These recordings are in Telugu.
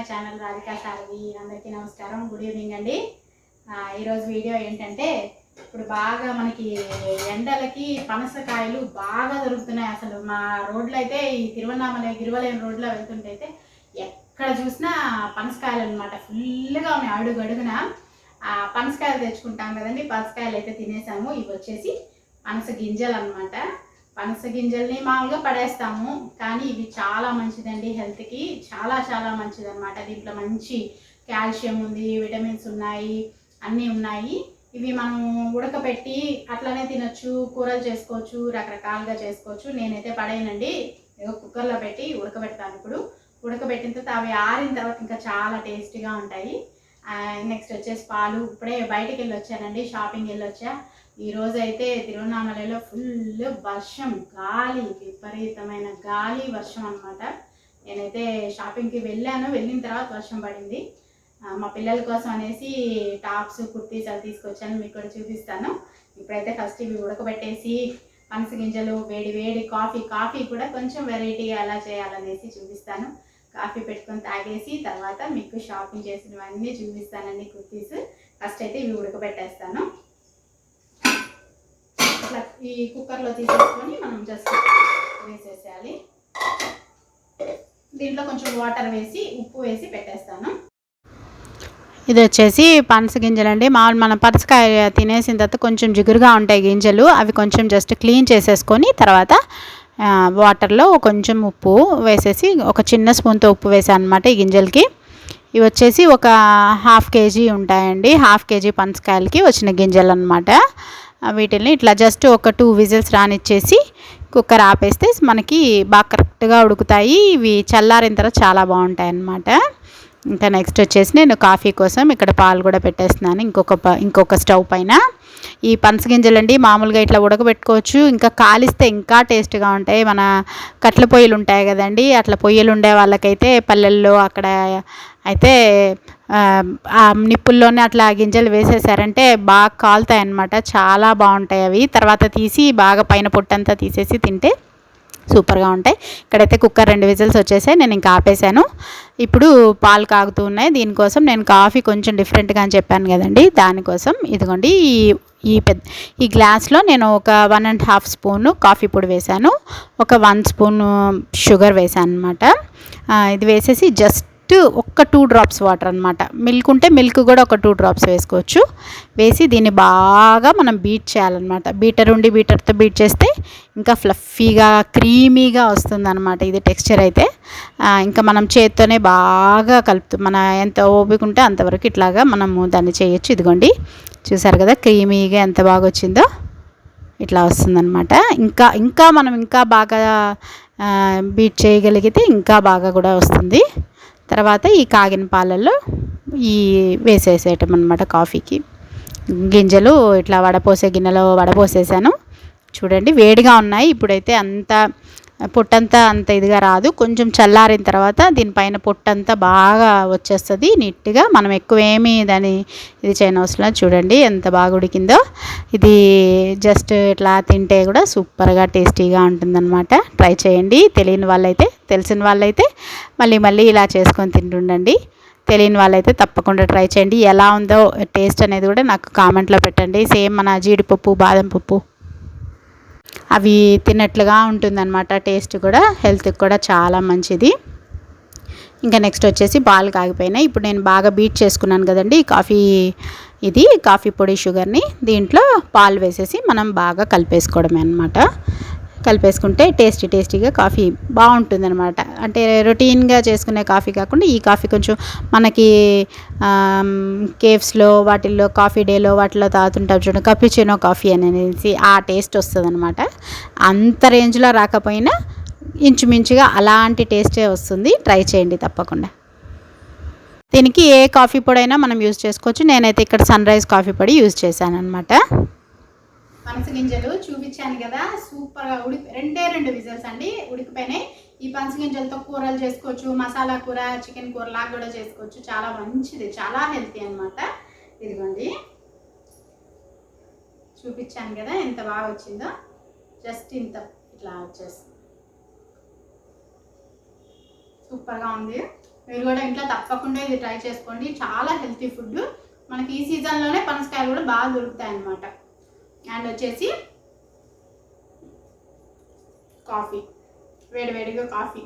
మై ఛానల్ రాధికా సారథి. అందరికీ నమస్కారం, గుడ్ ఈవినింగ్ అండి. ఈరోజు వీడియో ఏంటంటే, ఇప్పుడు బాగా మనకి ఎండలకి పనసకాయలు బాగా దొరుకుతున్నాయి. అసలు మా రోడ్లో అయితే ఈ తిరువన్నామలై గిరివలయం రోడ్లో వెళ్తుంటే ఎక్కడ చూసినా పనసకాయలు అనమాట, ఫుల్గా ఉన్నాయి. అడుగడుగున పనసకాయలు తెచ్చుకుంటాం కదండి. పనసకాయలు అయితే తినేసాము. ఇవి వచ్చేసి పనస గింజలు అనమాట. పనస గింజల్ని మామూలుగా పడేస్తాము, కానీ ఇవి చాలా మంచిదండి హెల్త్కి. చాలా చాలా మంచిది అనమాట. దీంట్లో మంచి కాల్షియం ఉంది, విటమిన్స్ ఉన్నాయి, అన్నీ ఉన్నాయి. ఇవి మనం ఉడకబెట్టి అట్లనే తినొచ్చు, కూరలు చేసుకోవచ్చు, రకరకాలుగా చేసుకోవచ్చు. నేనైతే పడేయనండి, ఏదో కుక్కర్లో పెట్టి ఉడకబెడతాను. ఇప్పుడు ఉడకబెట్టిన తర్వాత అవి ఆరిన తర్వాత ఇంకా చాలా టేస్టీగా ఉంటాయి. నెక్స్ట్ వచ్చేసి పాలు. ఇప్పుడే బయటకు వెళ్ళి వచ్చానండి, షాపింగ్ వెళ్ళి వచ్చా. ఈరోజు అయితే తిరువన్నామలలో ఫుల్ వర్షం, గాలి, విపరీతమైన గాలి వర్షం అనమాట. నేనైతే షాపింగ్కి వెళ్ళాను, వెళ్ళిన తర్వాత వర్షం పడింది. మా పిల్లల కోసం అనేసి టాప్స్, కుర్తీస్ అవి తీసుకొచ్చాను, మీకు కూడా చూపిస్తాను. ఇప్పుడైతే ఫస్ట్ ఇవి ఉడకబెట్టేసి పనస గింజలు, వేడి వేడి కాఫీ కూడా కొంచెం వెరైటీగా ఎలా చేయాలనేసి చూపిస్తాను. కాఫీ పెట్టుకొని తాగేసి తర్వాత మీకు షాపింగ్ చేసినవన్నీ చూపిస్తానండి. కుర్తీస్ ఫస్ట్ అయితే ఇవి ఉడకబెట్టేస్తాను. అట్లా ఈ కుక్కర్లో తీసేసుకొని మనం జస్ట్ వేసేసేయాలి. దీంట్లో కొంచెం వాటర్ వేసి ఉప్పు వేసి పెట్టేస్తాను. ఇది వచ్చేసి పనస గింజలు అండి. మామూలు మనం పనసకాయ తినేసిన తర్వాత కొంచెం జిగురుగా ఉంటాయి గింజలు, అవి కొంచెం జస్ట్ క్లీన్ చేసేసుకొని తర్వాత వాటర్లో కొంచెం ఉప్పు వేసేసి ఒక చిన్న స్పూన్తో ఉప్పు వేసాను అనమాట ఈ గింజలకి. ఇవి వచ్చేసి ఒక 1/2 kg ఉంటాయండి. 1/2 kg పనసకాయలకి వచ్చిన గింజలు అనమాట. వీటిని ఇట్లా జస్ట్ ఒక 2 విజిల్స్ రానిచ్చేసి కుక్కర్ ఆపేస్తే మనకి బాగా కరెక్ట్గా ఉడుకుతాయి. ఇవి చల్లారిన తర్వాత చాలా బాగుంటాయి అన్నమాట. ఇంకా నెక్స్ట్ వచ్చేసి నేను కాఫీ కోసం ఇక్కడ పాలు కూడా పెట్టేస్తున్నాను ఇంకొక స్టవ్ పైన. ఈ పనస గింజలండి మామూలుగా ఇట్లా ఉడకబెట్టుకోవచ్చు, ఇంకా కాలిస్తే ఇంకా టేస్ట్గా ఉంటాయి. మన కట్ల పొయ్యిలు ఉంటాయి కదండి, అట్లా పొయ్యిలు ఉండే వాళ్ళకైతే పల్లెల్లో అక్కడ అయితే ఆ నిప్పుల్లోనే అట్లా గింజలు వేసేసారంటే బాగా కాలుతాయి అన్నమాట. చాలా బాగుంటాయి అవి. తర్వాత తీసి బాగా పైన పొట్టంతా తీసేసి తింటే సూపర్గా ఉంటాయి. ఇక్కడైతే కుక్కర్ 2 విజిల్స్ వచ్చేసాయి, నేను ఇంకా ఆపేసాను. ఇప్పుడు పాలు కాగుతూ ఉన్నాయి. దీనికోసం నేను కాఫీ కొంచెం డిఫరెంట్గా అని చెప్పాను కదండి, దానికోసం ఇదిగోండి ఈ గ్లాస్లో నేను ఒక 1.5 స్పూను కాఫీ పొడి వేసాను, ఒక 1 స్పూను షుగర్ వేసాను అనమాట. ఇది వేసేసి జస్ట్ ఒక 2 డ్రాప్స్ వాటర్ అనమాట. మిల్క్ ఉంటే మిల్క్ కూడా ఒక 2 డ్రాప్స్ వేసుకోవచ్చు. వేసి దీన్ని బాగా మనం బీట్ చేయాలన్నమాట. బీటర్తో బీట్ చేస్తే ఇంకా ఫ్లఫీగా క్రీమీగా వస్తుంది అనమాట ఇది టెక్స్చర్ అయితే. ఇంకా మనం చేత్తోనే బాగా మన ఎంత ఓపిక ఉంటే అంతవరకు ఇట్లాగా మనము దాన్ని చేయొచ్చు. ఇదిగోండి చూసారు కదా క్రీమీగా ఎంత బాగా వచ్చిందో, ఇట్లా వస్తుందన్నమాట. మనం ఇంకా బాగా బీట్ చేయగలిగితే ఇంకా బాగా కూడా వస్తుంది. తర్వాత ఈ కాగిన పాలల్లో వేసేసేయటం అనమాట. కాఫీకి గింజలు ఇట్లా వడపోసే గిన్నెలో వడపోసేసాను. చూడండి వేడిగా ఉన్నాయి. ఇప్పుడైతే పొట్టంతా అంత ఇదిగా రాదు, కొంచెం చల్లారిన తర్వాత దీనిపైన పొట్టంతా బాగా వచ్చేస్తుంది నీట్గా. మనం ఎక్కువేమీ దాన్ని ఇది చేయనవసరం. చూడండి ఎంత బాగా ఉడికిందో. ఇది జస్ట్ ఇట్లా తింటే కూడా సూపర్గా టేస్టీగా ఉంటుందన్నమాట. ట్రై చేయండి. తెలియని వాళ్ళైతే, తెలిసిన వాళ్ళైతే మళ్ళీ ఇలా చేసుకొని తింటుండండి. తెలియని వాళ్ళైతే తప్పకుండా ట్రై చేయండి. ఎలా ఉందో టేస్ట్ అనేది కూడా నాకు కామెంట్లో పెట్టండి. సేమ్ మన జీడిపప్పు, బాదం పప్పు అవి తిన్నట్లుగా ఉంటుందన్నమాట. టేస్ట్ కూడా హెల్త్కి కూడా చాలా మంచిది. ఇంకా నెక్స్ట్ వచ్చేసి పాలు కాగిపోయినాయి. ఇప్పుడు నేను బాగా బీట్ చేసుకున్నాను కదండి కాఫీ పొడి, షుగర్ని దీంట్లో పాలు వేసేసి మనం బాగా కలిపేసుకోవడమే అనమాట. కలిపేసుకుంటే టేస్టీగా కాఫీ బాగుంటుందన్నమాట. అంటే రొటీన్గా చేసుకునే కాఫీ కాకుండా ఈ కాఫీ కొంచెం మనకి కేఫ్స్లో వాటిల్లో కాఫీ డేలో వాటిలో తాగుతుంటాం చూడండి, కపిచినో కాఫీ అనేసి ఆ టేస్ట్ వస్తుంది అనమాట. అంత రేంజ్లో రాకపోయినా ఇంచుమించుగా అలాంటి టేస్టే వస్తుంది. ట్రై చేయండి తప్పకుండా. దీనికి ఏ కాఫీ పొడి అయినా మనం యూజ్ చేసుకోవచ్చు. నేనైతే ఇక్కడ సన్ రైజ్ కాఫీ పొడి యూజ్ చేశాను అనమాట. పనస గింజలు చూపించాను కదా, సూపర్గా 2 విజిల్స్ అండి ఉడికిపోయినాయి. ఈ పనస గింజలతో కూరలు చేసుకోవచ్చు, మసాలా కూర, చికెన్ కూర లాగా కూడా చేసుకోవచ్చు. చాలా మంచిది, చాలా హెల్తీ అనమాట. ఇదిగోండి చూపించాను కదా ఎంత బాగా వచ్చిందో. జస్ట్ ఇట్లా వచ్చేస్తుంది, సూపర్గా ఉంది. మీరు కూడా ఇంట్లో తప్పకుండా ఇది ట్రై చేసుకోండి. చాలా హెల్తీ ఫుడ్. మనకి ఈ సీజన్లోనే పనసకాయలు కూడా బాగా దొరుకుతాయి అన్నమాట. అండ్ వచ్చేసి కాఫీ, వేడివేడిగా కాఫీ.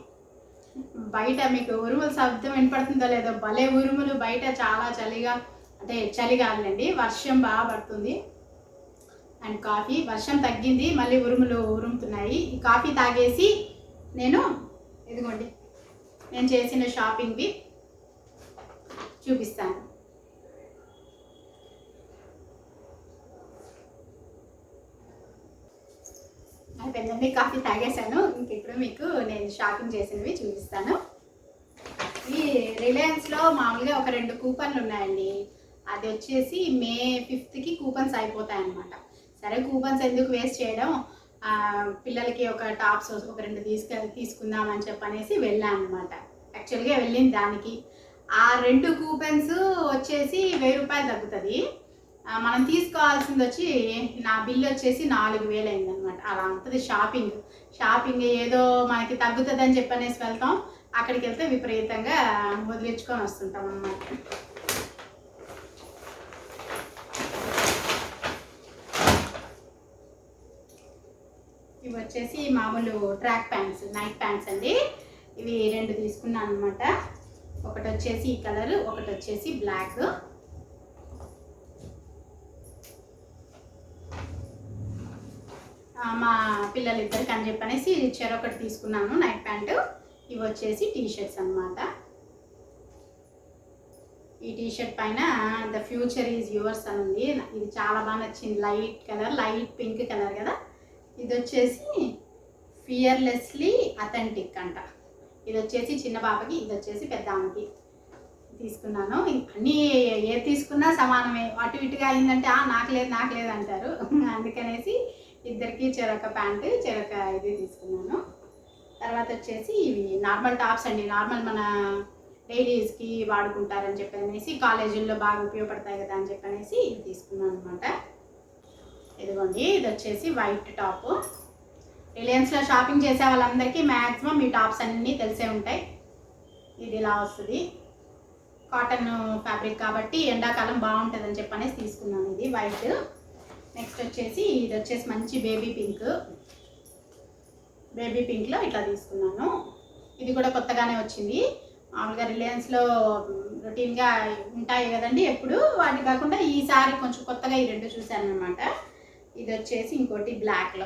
బయట మీకు ఉరుముల శబ్దం వినపడుతుందో లేదో, భలే ఉరుములు. బయట చాలా చలిగా, అంటే చలి కాదులేండి, వర్షం బాగా పడుతుంది. అండ్ కాఫీ, వర్షం తగ్గింది, మళ్ళీ ఉరుములు ఉరుముతున్నాయి. ఈ కాఫీ తాగేసి నేను ఇదిగోండి నేను చేసిన షాపింగ్వి చూపిస్తాను. అయిపోయిందండి, కాఫీ తాగేశాను. ఇంక ఇప్పుడు మీకు నేను షాపింగ్ చేసినవి చూపిస్తాను. ఈ రిలయన్స్లో మామూలుగా ఒక 2 కూపన్లు ఉన్నాయండి. అది వచ్చేసి మే 5కి కూపన్స్ అయిపోతాయి అన్నమాట. సరే కూపన్స్ ఎందుకు వేస్ట్ చేయడం, పిల్లలకి ఒక టాప్స్ ఒక 2 తీసుకుందామని చెప్పనేసి వెళ్ళాను అనమాట. యాక్చువల్గా వెళ్ళింది దానికి. ఆ 2 కూపన్స్ వచ్చేసి 1000 రూపాయలు తగ్గుతుంది. మనం తీసుకోవాల్సింది వచ్చి, నా బిల్లు వచ్చేసి 4000 అయిందనమాట. అలా ఉంటుంది షాపింగ్ ఏదో మనకి తగ్గుతుందని చెప్పనేసి వెళ్తాం, అక్కడికి వెళ్తే విపరీతంగా వదిలించుకొని వస్తుంటాం అన్నమాట. ఇవి వచ్చేసి మామూలు ట్రాక్ ప్యాంట్స్, నైట్ ప్యాంట్స్ అండి. ఇవి 2 తీసుకున్నాను అనమాట. ఒకటి వచ్చేసి ఈ కలర్, ఒకటి వచ్చేసి బ్లాక్. మా పిల్లలిద్దరికి అని చెప్పనేసి చెరొకటి తీసుకున్నాను నైట్ ప్యాంటు. ఇవి వచ్చేసి టీషర్ట్స్ అన్నమాట. ఈ టీషర్ట్ పైన ద ఫ్యూచర్ ఈజ్ యువర్స్ అని ఉంది. ఇది చాలా బాగా నచ్చింది. Light colour, light pink colour కదా. ఇది వచ్చేసి ఫియర్లెస్లీ అథెంటిక్ అంట. ఇది వచ్చేసి చిన్న పాపకి, ఇది వచ్చేసి పెద్ద ఆమెకి తీసుకున్నాను. అన్నీ ఏది తీసుకున్నా సమానమే, అటు ఇటుగా అయిందంటే నాకు లేదు అంటారు. అందుకనేసి ఇద్దరికి చెరొక ప్యాంటు, చెరొక ఇది తీసుకున్నాను. తర్వాత వచ్చేసి ఇవి నార్మల్ టాప్స్ అండి. నార్మల్ మన డైలీ యూజ్కి వాడుకుంటారని చెప్పనేసి, కాలేజీల్లో బాగా ఉపయోగపడతాయి కదా అని చెప్పనేసి ఇది తీసుకున్నాను అనమాట. ఇదిగోండి, ఇది వచ్చేసి వైట్ టాప్. రిలయన్స్లో షాపింగ్ చేసే వాళ్ళందరికీ మ్యాక్సిమం ఈ టాప్స్ అన్నీ తెలిసే ఉంటాయి. ఇది ఇలా వస్తుంది, కాటన్ ఫ్యాబ్రిక్ కాబట్టి ఎండాకాలం బాగుంటుందని చెప్పనేసి తీసుకున్నాను. ఇది వైట్. నెక్స్ట్ వచ్చేసి ఇది వచ్చేసి మంచి బేబీ పింక్లో ఇట్లా తీసుకున్నాను. ఇది కూడా కొత్తగానే వచ్చింది. మామూలుగా రిలయన్స్లో రొటీన్గా ఉంటాయి కదండి ఎప్పుడు, వాటి కాకుండా ఈసారి కొంచెం కొత్తగా ఈ 2 చూశాను అనమాట. ఇది వచ్చేసి ఇంకోటి బ్లాక్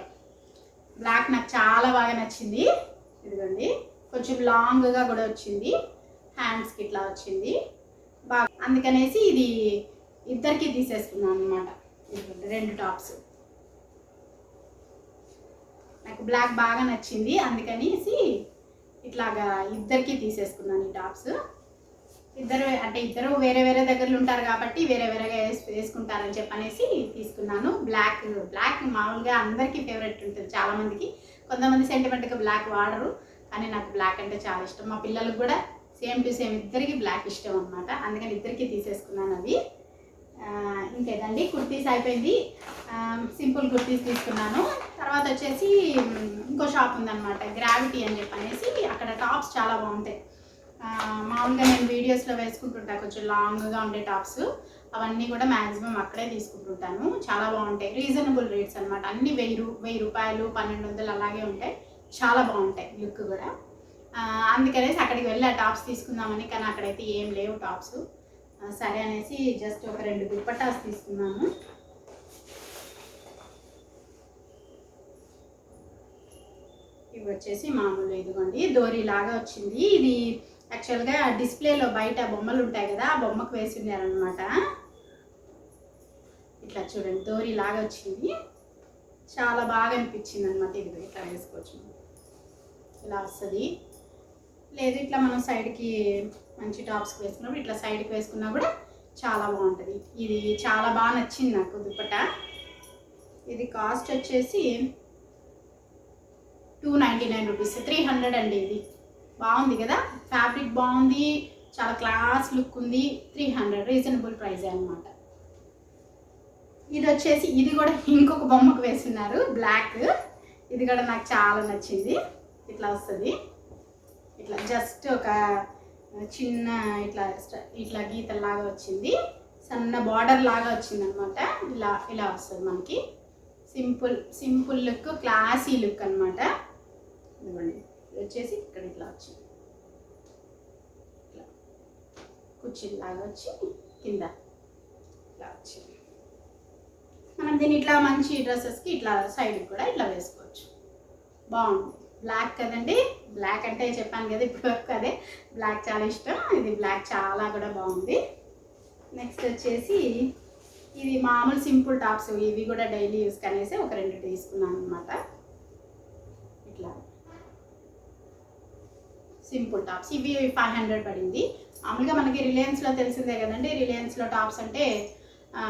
నాకు చాలా బాగా నచ్చింది. ఇదిగోండి, కొంచెం లాంగ్గా కూడా వచ్చింది, హ్యాండ్స్కి ఇట్లా వచ్చింది బాగా. అందుకనేసి ఇది ఇద్దరికి తీసేసుకున్నాను అనమాట. ఇదిగోండి 2 టాప్స్. నాకు బ్లాక్ బాగా నచ్చింది, అందుకనేసి ఇట్లాగా ఇద్దరికి తీసేసుకున్నాను ఈ టాప్స్. ఇద్దరు వేరే వేరే దగ్గరలో ఉంటారు కాబట్టి వేరే వేరేగా వేసుకుంటారని చెప్పనేసి తీసుకున్నాను. బ్లాక్ మామూలుగా అందరికీ ఫేవరెట్ ఉంటుంది చాలామందికి. కొంతమంది సెంటిమెంట్గా బ్లాక్ వాడరు, కానీ నాకు బ్లాక్ అంటే చాలా ఇష్టం. మా పిల్లలకు కూడా సేమ్ టు సేమ్ ఇద్దరికి బ్లాక్ ఇష్టం అనమాట. అందుకని ఇద్దరికి తీసేసుకున్నాను అవి. ఇంకేదండి, కుర్తీస్ అయిపోయింది. సింపుల్ కుర్తీస్ తీసుకున్నాను. తర్వాత వచ్చేసి ఇంకో షాప్ ఉందన్నమాట, గ్రావిటీ అని చెప్పనేసి. అక్కడ టాప్స్ చాలా బాగుంటాయి. మామూలుగా నేను వీడియోస్లో వేసుకుంటుంటా కొంచెం లాంగ్గా ఉండే టాప్స్, అవన్నీ కూడా మ్యాక్సిమం అక్కడే తీసుకుంటుంటాను. చాలా బాగుంటాయి, రీజనబుల్ రేట్స్ అనమాట. అన్నీ 1000 రూపాయలు, 1200 అలాగే ఉంటాయి. చాలా బాగుంటాయి లుక్ కూడా. అందుకనేసి అక్కడికి వెళ్ళి ఆ టాప్స్ తీసుకుందామని, కానీ అక్కడైతే ఏం లేవు టాప్స్. సరే అనేసి జస్ట్ ఒక 2 దుప్పటాస్ తీసుకున్నాను. ఇవి వచ్చేసి మామూలు ఇదిగోండి డోరీ లాగా వచ్చింది. ఇది యాక్చువల్గా డిస్ప్లేలో బయట బొమ్మలు ఉంటాయి కదా, ఆ బొమ్మకు వేసి ఉన్నారనమాట. ఇట్లా చూడండి, డోరీ లాగా వచ్చింది, చాలా బాగా అనిపించింది అనమాట. ఇది ఇట్లా వేసుకోవచ్చు, ఇలా వస్తుంది. లేదు ఇట్లా మనం సైడ్కి మంచి టాప్స్కి వేసుకున్నప్పుడు ఇట్లా సైడ్కి వేసుకున్నా కూడా చాలా బాగుంటుంది. ఇది చాలా బాగా నచ్చింది నాకు దుప్పట. ఇది కాస్ట్ వచ్చేసి 299 రూపీస్, 300 అండి. ఇది బాగుంది కదా, ఫ్యాబ్రిక్ బాగుంది, చాలా క్లాస్ లుక్ ఉంది. 300 రీజనబుల్ ప్రైస్ అనమాట. ఇది వచ్చేసి ఇది కూడా ఇంకొక బొమ్మకు వేస్తున్నారు బ్లాక్. ఇది కూడా నాకు చాలా నచ్చింది. ఇట్లా వస్తుంది, ఇట్లా జస్ట్ ఒక చిన్న ఇట్లా ఇట్లా గీతల్లాగా వచ్చింది, సన్న బార్డర్ లాగా వచ్చింది అనమాట. ఇలా ఇలా వస్తుంది మనకి. సింపుల్ లుక్, క్లాసీ లుక్ అనమాట. ఇదిగోండి వచ్చేసి ఇక్కడ ఇట్లా వచ్చింది, ఇట్లా కుర్చీలాగా వచ్చి కింద ఇట్లా వచ్చింది. మనం దీన్ని ఇట్లా మంచి డ్రెస్సెస్కి ఇట్లా సైడ్కి కూడా ఇట్లా వేసుకోవచ్చు. బాగుంది. బ్లాక్ కదండి, బ్లాక్ అంటే చెప్పాను కదా ఇప్పటివరకు అదే, బ్లాక్ చాలా ఇష్టం. ఇది బ్లాక్ చాలా కూడా బాగుంది. నెక్స్ట్ వచ్చేసి ఇది మామూలు సింపుల్ టాప్స్, ఇవి కూడా డైలీ యూస్కి అనేసి ఒక 2 తీసుకున్నాను అనమాట. ఇట్లా సింపుల్ టాప్స్ ఇవి 500 పడింది. మామూలుగా మనకి రిలయన్స్లో తెలిసిందే కదండి, రిలయన్స్లో టాప్స్ అంటే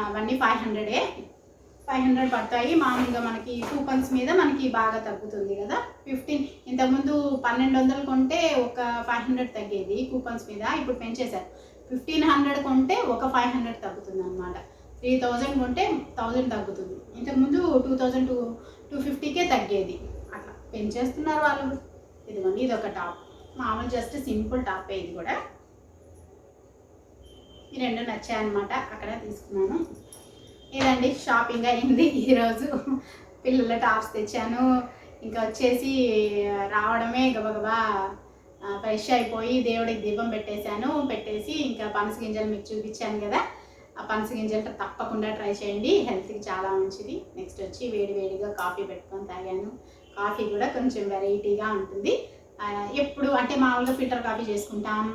అవన్నీ 500 పడతాయి. మామూలుగా మనకి కూపన్స్ మీద మనకి బాగా తగ్గుతుంది కదా. 15 ఇంతకుముందు 1200 కొంటే ఒక 500 తగ్గేది కూపన్స్ మీద, ఇప్పుడు పెంచేశారు. 1500 కొంటే ఒక 500 తగ్గుతుంది అనమాట. 3000 కొంటే 1000 తగ్గుతుంది. ఇంతకుముందు 2250కే తగ్గేది, అట్లా పెంచేస్తున్నారు వాళ్ళు. ఇదిగోండి ఇది ఒక టాప్, మామూలు జస్ట్ సింపుల్ టాపే ఇది కూడా. ఈ 2 నచ్చాయన్నమాట, అక్కడ తీసుకున్నాను. ఇదండి షాపింగ్ అయింది ఈరోజు. పిల్లల టాప్స్ తెచ్చాను, ఇంకా వచ్చేసి రావడమే గబగబా ఫ్రెష్ అయిపోయి దేవుడికి దీపం పెట్టేసి ఇంకా పనస గింజలు మీకు చూపించాను కదా, ఆ పనస గింజలు తప్పకుండా ట్రై చేయండి, హెల్త్కి చాలా మంచిది. నెక్స్ట్ వచ్చి వేడిగా కాఫీ పెట్టుకొని తాగాను. కాఫీ కూడా కొంచెం వెరైటీగా ఉంటుంది. ఎప్పుడు అంటే మామూలుగా ఫిల్టర్ కాఫీ చేసుకుంటాం,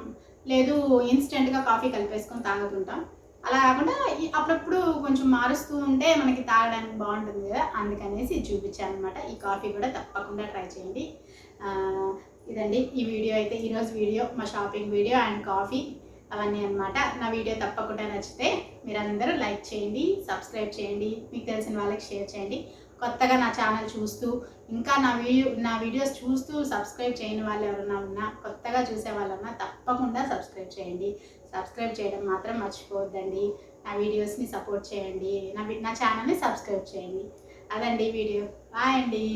లేదు ఇన్స్టెంట్గా కాఫీ కలిపేసుకొని తాగుతుంటాం. అలా కాకుండా అప్పుడప్పుడు కొంచెం మారుస్తూ ఉంటే మనకి తాగడానికి బాగుంటుంది కదా, అందుకనేసి చూపించాను అనమాట. ఈ కాఫీ కూడా తప్పకుండా ట్రై చేయండి. ఇదండి ఈ వీడియో అయితే, ఈరోజు వీడియో మా షాపింగ్ వీడియో అండ్ కాఫీ అవన్నీ అనమాట. నా వీడియో తప్పకుండా నచ్చితే మీరందరూ లైక్ చేయండి, సబ్స్క్రైబ్ చేయండి, మీకు తెలిసిన వాళ్ళకి షేర్ చేయండి. కొత్తగా నా ఛానల్ చూస్తూ ఇంకా నా వీడియోస్ చూస్తూ సబ్స్క్రైబ్ చేయని వాళ్ళు ఎవరైనా ఉన్నా, కొత్తగా చూసే వాళ్ళన్నా తప్పకుండా సబ్స్క్రైబ్ చేయండి. సబ్స్క్రైబ్ చేయడం మాత్రం మర్చిపోవద్దండి. నా వీడియోస్ని సపోర్ట్ చేయండి, నా ఛానల్ని సబ్స్క్రైబ్ చేయండి. అదండి వీడియో. బాయ్ అండి.